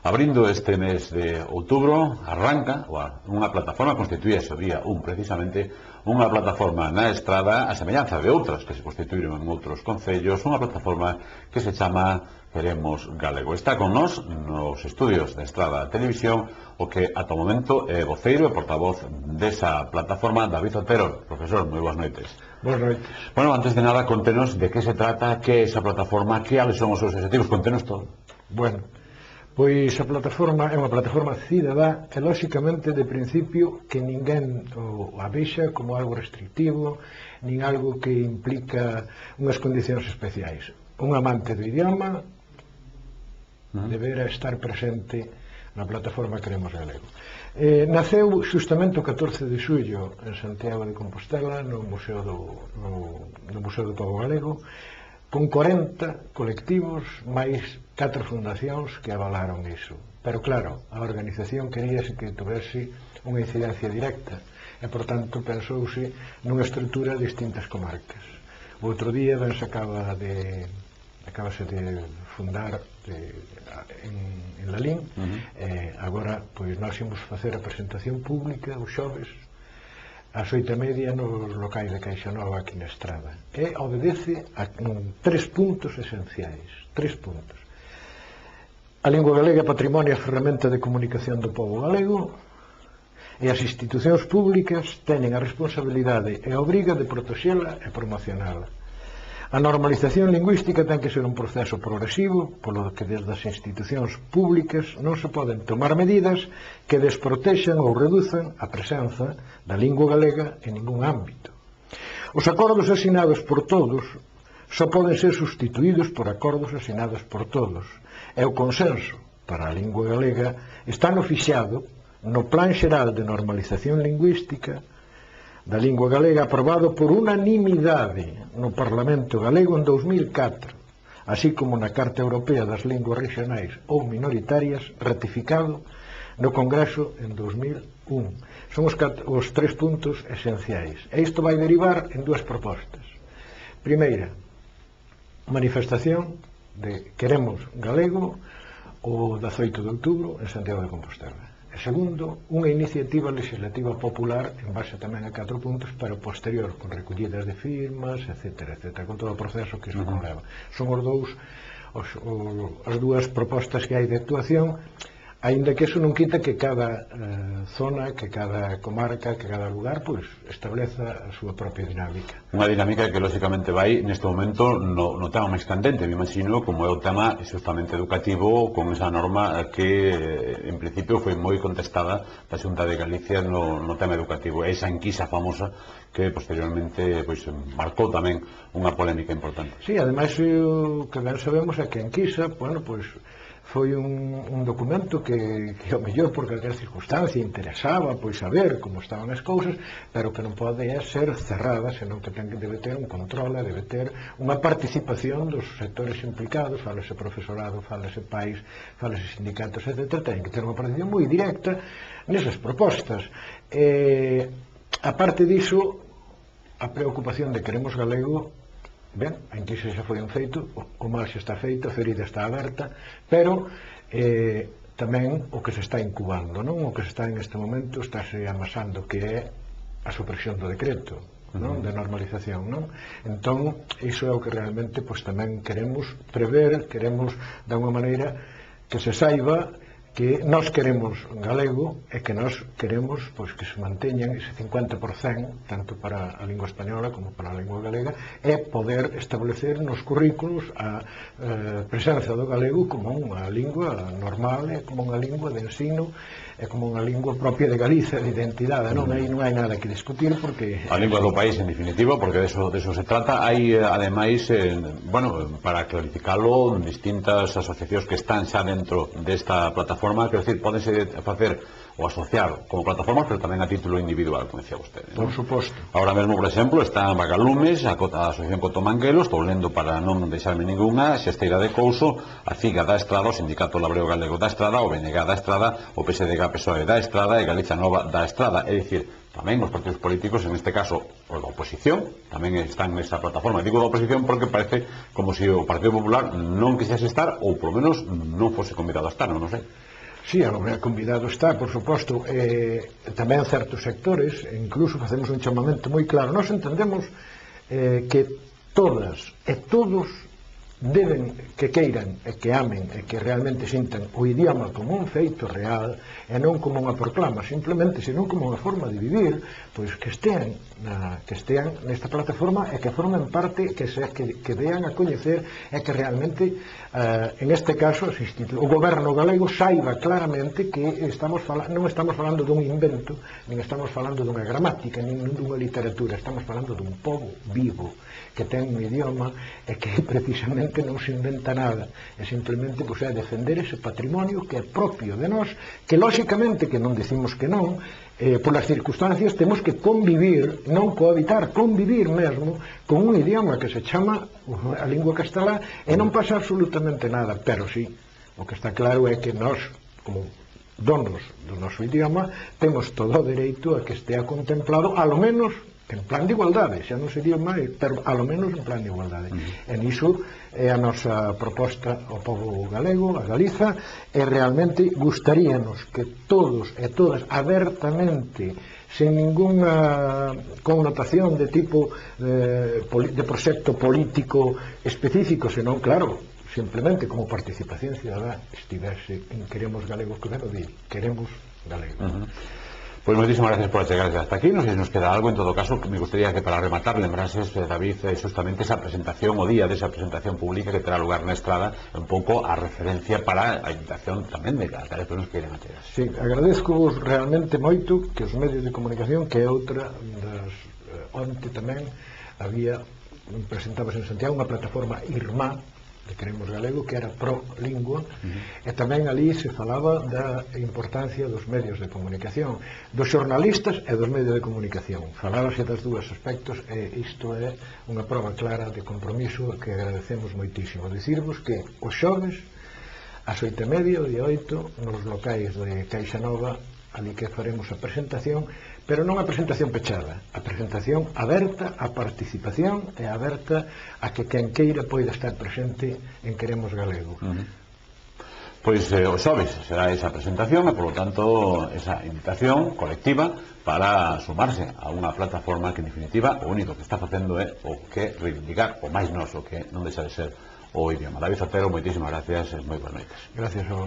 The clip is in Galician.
Abrindo este mes de outubro, arranca unha plataforma, constituíase o día 1 precisamente, unha plataforma na Estrada, a semellanza de outras que se constituíron en outros concellos, unha plataforma que se chama Queremos Galego. Está con nós nos estudios da Estrada Televisión o que ata o momento é voceiro e portavoz desa plataforma, David Otero. Profesor, moi boas noites. Boas noites. Bueno, antes de nada, contenos de que se trata, que é esa plataforma, que ales son os seus objetivos, contenos todo. Bueno, pois a plataforma é unha plataforma cidadá e, lóxicamente, de principio, que ninguén a vexa como algo restrictivo, nin algo que implica unhas condicións especiais. Un amante do idioma deberá estar presente na plataforma Queremos Galego. Naceu xustamente o 14 de xullo en Santiago de Compostela, no Museo do Pobo Galego, con 40 colectivos máis 4 fundacións que avalaron iso. Pero claro, a organización queríase que tuvese unha incidencia directa e, por tanto, pensouse nunha estrutura de distintas comarcas. O outro día acabase de fundar en Lalín, agora pois nós imos facer a presentación pública os xoves ás 8:30 nos locais de Caixa Nova aquí na Estrada, e obedece a 3 puntos esenciais. 3 puntos: a lingua galega é patrimonio e ferramenta de comunicación do pobo galego, e as institucións públicas teñen a responsabilidade e a obriga de protexela e promocionala. A normalización lingüística ten que ser un proceso progresivo, polo que desde as institucións públicas non se poden tomar medidas que desprotexan ou reduzan a presenza da lingua galega en ningún ámbito. Os acordos asinados por todos só poden ser sustituídos por acordos asinados por todos, e o consenso para a lingua galega está no fixado no Plan Xeral de Normalización Lingüística da lingua galega, aprobado por unanimidade no Parlamento galego en 2004, así como na Carta Europea das Linguas Regionais ou Minoritarias, ratificado no Congreso en 2001. Son os 3 puntos esenciais. E isto vai derivar en 2 propostas. Primeira, manifestación de Queremos Galego o 18 de outubro en Santiago de Compostela. E segundo, unha iniciativa legislativa popular en base tamén a 4 puntos, pero posterior, con recollidas de firmas, etc., con todo o proceso que iso conleva. Son as dúas propostas que hai de actuación, aínda que iso non quita que cada zona, que cada comarca, que cada lugar, pois, estableza a súa propia dinámica. Unha dinámica que, lóxicamente, vai, neste momento, no tema máis candente, me imagino, como é o tema justamente educativo, con esa norma que, en principio, foi moi contestada da Xunta de Galicia no tema educativo. Esa enquisa famosa que, posteriormente, pois, marcou tamén unha polémica importante. Sí, ademais, o que ben sabemos é que a enquisa, bueno, pois, foi un documento que ao mellor por calquera circunstancia interesaba pois saber como estaban as cousas, pero que non pode ser cerrada, senón que debe ter un control, debe ter unha participación dos sectores implicados, fálese profesorado, fálese pais, fálese sindicatos, etc. Ten que ter unha participación moi directa nesas propostas. A parte diso, a preocupación de Queremos Galego, ben, a enquisa xa foi un feito, o mal xa está feito, a ferida está aberta, pero tamén o que se está incubando, non? O que se está en este momento estáse amasando, que é a supresión do decreto, non? De normalización, non? Entón, iso é o que realmente pois tamén queremos prever, queremos de alguma maneira que se saiba que nós queremos galego e que nós queremos pois que se manteñan ese 50%, tanto para a lingua española como para a lingua galega, e poder establecer nos currículos a presenza do galego como unha lingua normal, como unha lingua de ensino, e como unha lingua propia de Galicia, de identidade. Non hai nada que discutir, porque a lingua do país, en definitiva, porque de eso se trata. Hai, ademais, para clarificalo, distintas asociacións que están xa dentro desta plataforma, quero dicir, podense facer o asociar como plataformas, pero tamén a título individual, como decía vostede, por suposto. Ahora mesmo, por exemplo, está Vagalumes, a Asociación Cotomanguelo, estou lendo para non deixarme ninguna, Xesteira de Couso, a CIGA da Estrada, o Sindicato Labreo Galego da Estrada, o BNG da Estrada, o PSDG PSOE da Estrada e Galicia Nova da Estrada. É dicir, tamén os partidos políticos, en este caso os da oposición, tamén están nesa plataforma. Digo da oposición porque parece como se o Partido Popular non quixese estar, ou polo menos non fose convidado a estar, non sei. Sí, a convidado está, por suposto, tamén certos sectores, incluso facemos un chamamento moi claro. Nós entendemos que todas e todos deben, que queiran e que amen e que realmente sintan o idioma como un feito real e non como unha proclama, simplemente, senón como unha forma de vivir, pois que estean nesta plataforma e que formen parte, que vean a coñecer e que realmente, en este caso, o goberno galego saiba claramente que non estamos falando dun invento, nin estamos falando dunha gramática, nin dunha literatura, estamos falando dun pobo vivo que ten un idioma e que precisamente non se inventa nada, e simplemente é defender ese patrimonio que é propio de nós, que lóxicamente que non dicimos que non, polas circunstancias temos que convivir, non cohabitar, convivir mesmo con un idioma que se chama a lingua castelá, e non pasa absolutamente nada, pero sí, o que está claro é que nós, como donos do noso idioma, temos todo o dereito a que estea contemplado, alo menos en plan de igualdade, xa non sería máis, pero alo menos en plan de igualdade. E niso é a nosa proposta ao povo galego, a Galiza, e realmente gustaríanos que todos e todas abertamente, sen ningunha connotación de tipo de proxecto político específico, senón, claro, simplemente como participación cidadá, estivese en Queremos Galego, claro, Queremos Galego. Pois moitísimas gracias por chegar hasta aquí. Non sei se nos queda algo. En todo caso, me gustaría que para rematar lembrases, David, justamente esa presentación, o día desa presentación pública que terá lugar na Estrada, un pouco a referencia para a invitación tamén de aquelas persoas que irán a chegar. Sí, agradezco realmente moito que os medios de comunicación, que é outra das... onte tamén presentábase en Santiago unha plataforma IRMA de Queremos Galego, que era pro lingua, e tamén ali se falaba da importancia dos medios de comunicación, dos xornalistas e dos medios de comunicación. Falábase das dúas aspectos, e isto é unha prova clara de compromiso que agradecemos moitísimo. Dicirvos que os xoves ás 8:30, o día 8, nos locais de Caixa Nova, ali que faremos a presentación, pero non a presentación pechada, a presentación aberta á participación e aberta a que quen queira poida estar presente en Queremos Galego. Pois o xoves será esa presentación e, polo tanto, esa invitación colectiva para sumarse a unha plataforma que, en definitiva, o único que está facendo é o que reivindicar o máis noso, que non deixa de ser o idioma. David Otero, moitísimas gracias e moi boas noites. Gracias a vos.